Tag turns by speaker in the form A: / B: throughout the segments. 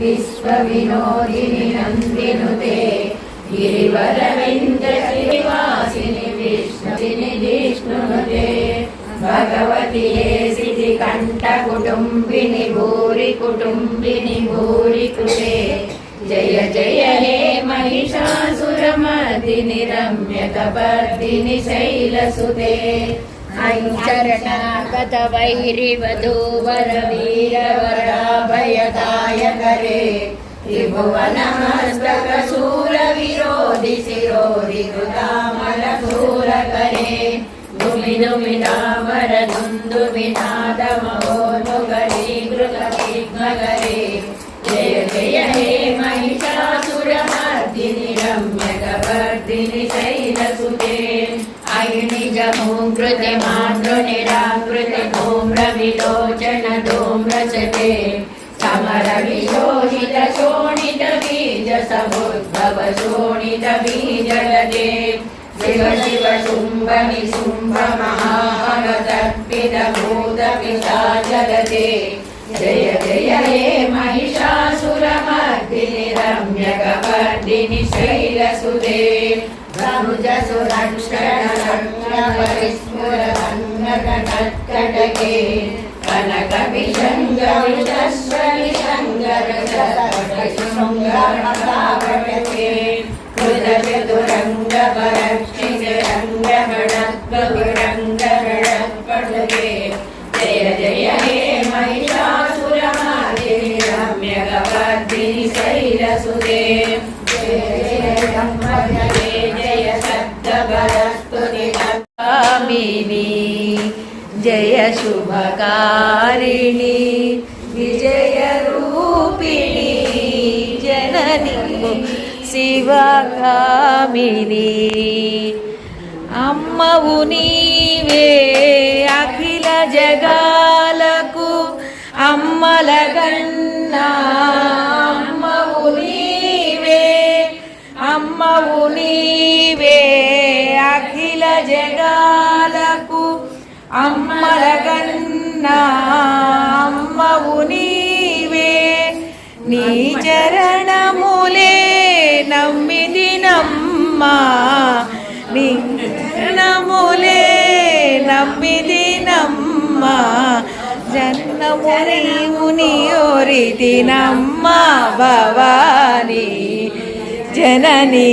A: विश्वविनोदिनि नन्दिनुते गिरिवरविन्दश्रीवासिनि विष्णुनि जिष्णुनुते भगवति ये सिद्धिकण्ठकुटुम्बिनि भूरि कुटुम्बिनि भूरि कृते जय जय हे महिषासुरमर्दिनि रम्यकपर्दिनि शैलसुते चरणागत वैरिवधूवर वीरवराभयदायकरे त्रिभुवनमस्तकशूलविरोधि शिरोधि कृतामलशूलकरे दुमिदुमिदावर दुन्दुमिनादमहोनुगरीकृतविघ्नकरे जय जय हे महिषासुरमर्दिनि रम्यकपर्दिनि शैलसुते निजमूकृति मातृनिराकृति धूम्रविलोचन धूम्रचते समरविशोषित शोणित बीज समुद्भव शोणित बीजलते शिव शिव शुम्भ निशुम्भ महाहरतर्पित भूत पिशाचलते जय जय हे महिषासुरमर्दिनि रम्यकपर्दिनि शैलसुते परिस्फुरन्नकटके कनकविशङ्गविशस्वविशङ्गरसपटके कृतचतुरङ्गपरक्षिजरङ्गगणत्वविरङ्गगणत्पटके जय जय हे महिषासुरमर्दिनि रम्यकपर्दिनि शैलसुते कामिनी जय शुभकारिणी विजय रूपिणी जननी शिवकामिनी अम्मवु नीवे अखिल जगाలకు अम्मलगन्ना अम्मवु नीवे अम्मवु नीवे अखिल जगाలకు अम्मलगन्ना अम्मवु नीवे नी चरणमुले नम्मिदिनम्मा नी चरणमुले नम्मिदिनम्मा जन्ममुनि ओरिदिनम्मा भवानी जननी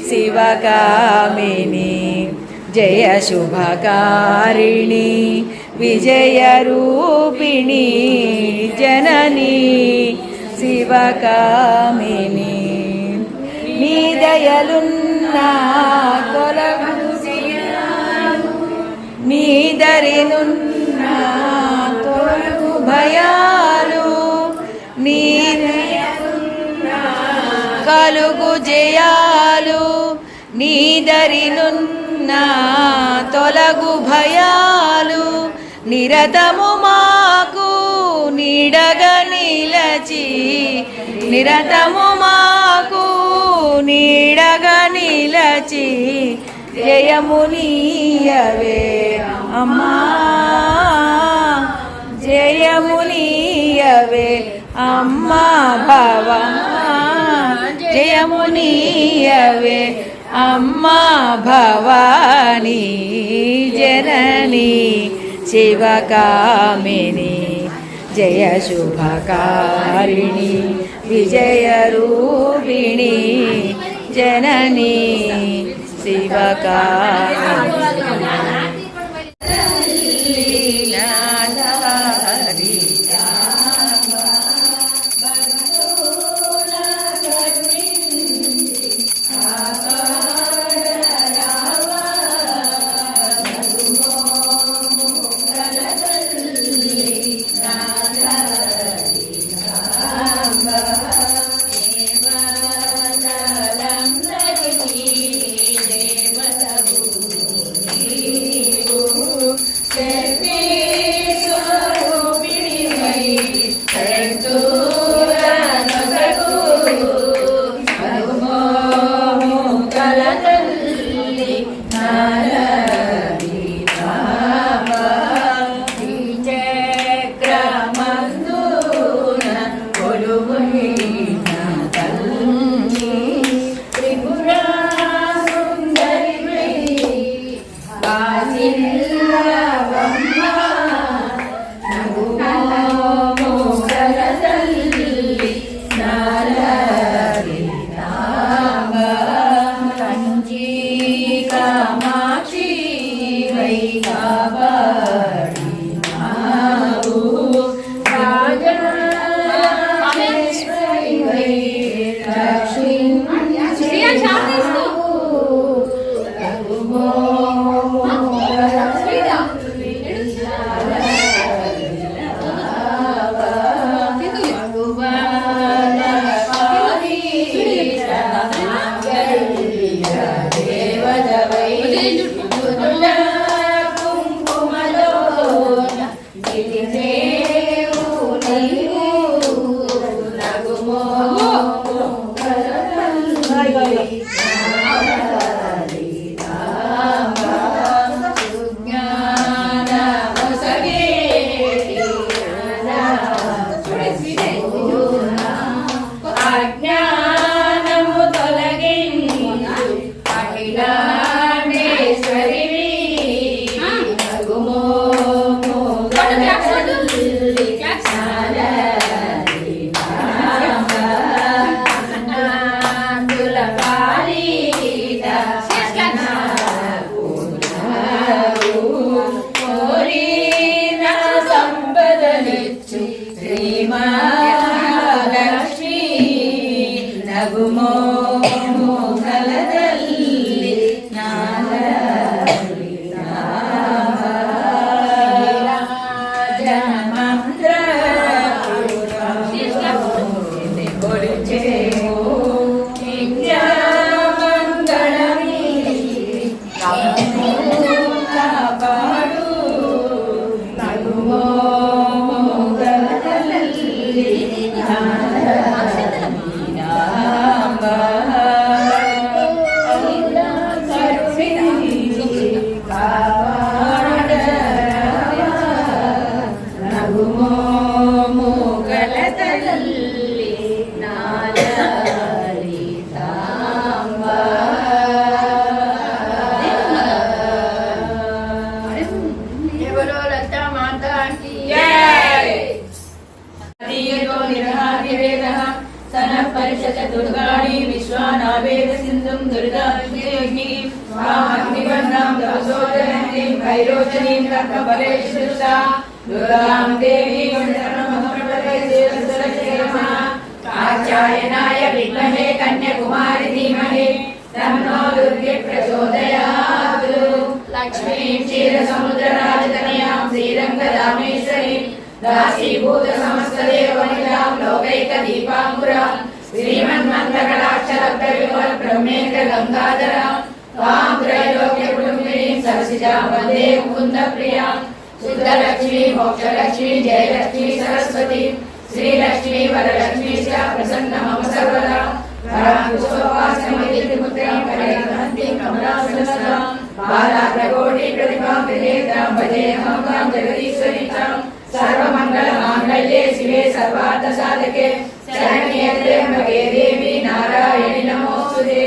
A: शिवकामिनी जय शुभकारिणी विजय रूपिणी जननी शिवकामिनी नी दयलुन्ना तोलगु नी दरिनुन्ना तोलगु भयालु नी కలుగు జయాలు నీదరినున్నా తొలగు భయాలు నిరతము మాకు నీడగా నిలచి నిరతము మాకు నీడగా నిలచి జయమునీయవే అమ్మా జయమునీయవే అమ్మా భవా జయమునీయవే అమ్మా భవానీ జననీ శివకామిని జయ శుభకారిణి విజయ రూపిణి జననీ శివకామిని నగుమో అజ్ఞానము తొలగించు అఖిలాండేశ్వరివి నగుమో శ్రీమహాలక్ష్మీ నగుమో కలదల్లి జనమంత్ర కాపాడు నగుమో दुर्गाणी विश्वानावेद सिंधुं दुर्गाग्नि स्वाहाग्निवर्णां तपसोदरन्तीं भैरोचनीं कर्कबलेश्वरा दुर्गां देवीं कात्यायनाय विद्महे कन्याकुमारी धीमहि तन्नो दुर्गे प्रचोदयात् लक्ष्मीं क्षीरसमुद्रराजतनयां श्रीरङ्गरामेश्वरीं दासीभूत समस्तदेववनितां लोकैकदीपाङ्कुरां श्रीमन्मन्दकटाक्षलब्धविमल ब्रह्मेन्द्र गंगाधरा त्वां त्रैलोक्यकुटुम्बिनीं सरसिजां वन्दे मुकुन्दप्रियां शुद्धलक्ष्मी मोक्षलक्ष्मी जयलक्ष्मी सरस्वती श्रीलक्ष्मी वरलक्ष्मी च प्रसन्न मम सर्वदा पुष्पवासमितिपुत्रां कलयन्तीं कमलासनस्तां बालाग्रकोटिप्रतिभां त्रिनेत्रां भजेऽहं तां जगदीश्वरीं सर्वमङ्गलमाङ्गल्ये शिवे सर्वार्थसाधके शरण्ये त्र्यम्बके देवी नारायणि नमोस्तुते।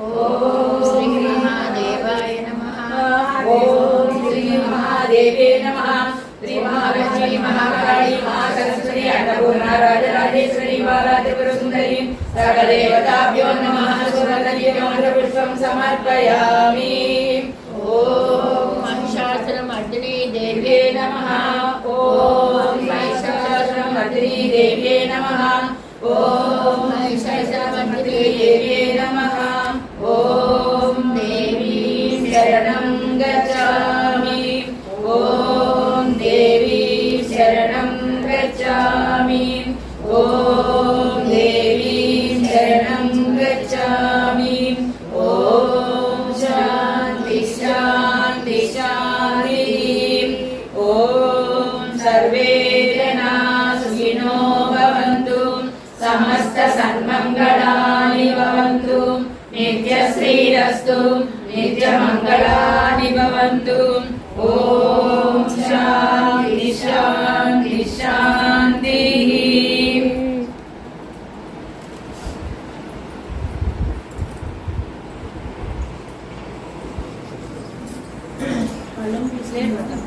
A: ओम श्री महादेवाय नमः। ओम श्री महादेवे नमः। श्री महालक्ष्मी महाकाली महासरस्वती अन्नपूर्णा राजराजेश्वरी बाला त्रिपुरसुन्दरी सकलदेवताभ्यो नमः। सुवर्णदीपमन्त्रपुष्पं समर्पयामि। ओम महिषासुरमर्दिनी देव्यै नमः। ओम महिषासुरमर्दिनी देव्यै नमः। ओम महिषासुरमर्दिनी देव्यै नमः। ओम देवीं शरणं गच्छामि। ओम देवीं शरणं गच्छामि। ओम देवीं शरणं गच्छामि। ओम शान्ति शान्ति शान्तिः। ओम सर्वे जना सुखिनो भवन्तु समस्त सन्मङ्गलानि भवन्तु नित्यश्रीरस्तु नित्यमङ्गलानि भवन्तु। ओम शान्ति शान्ति शान्तिः।
B: Belum bisa.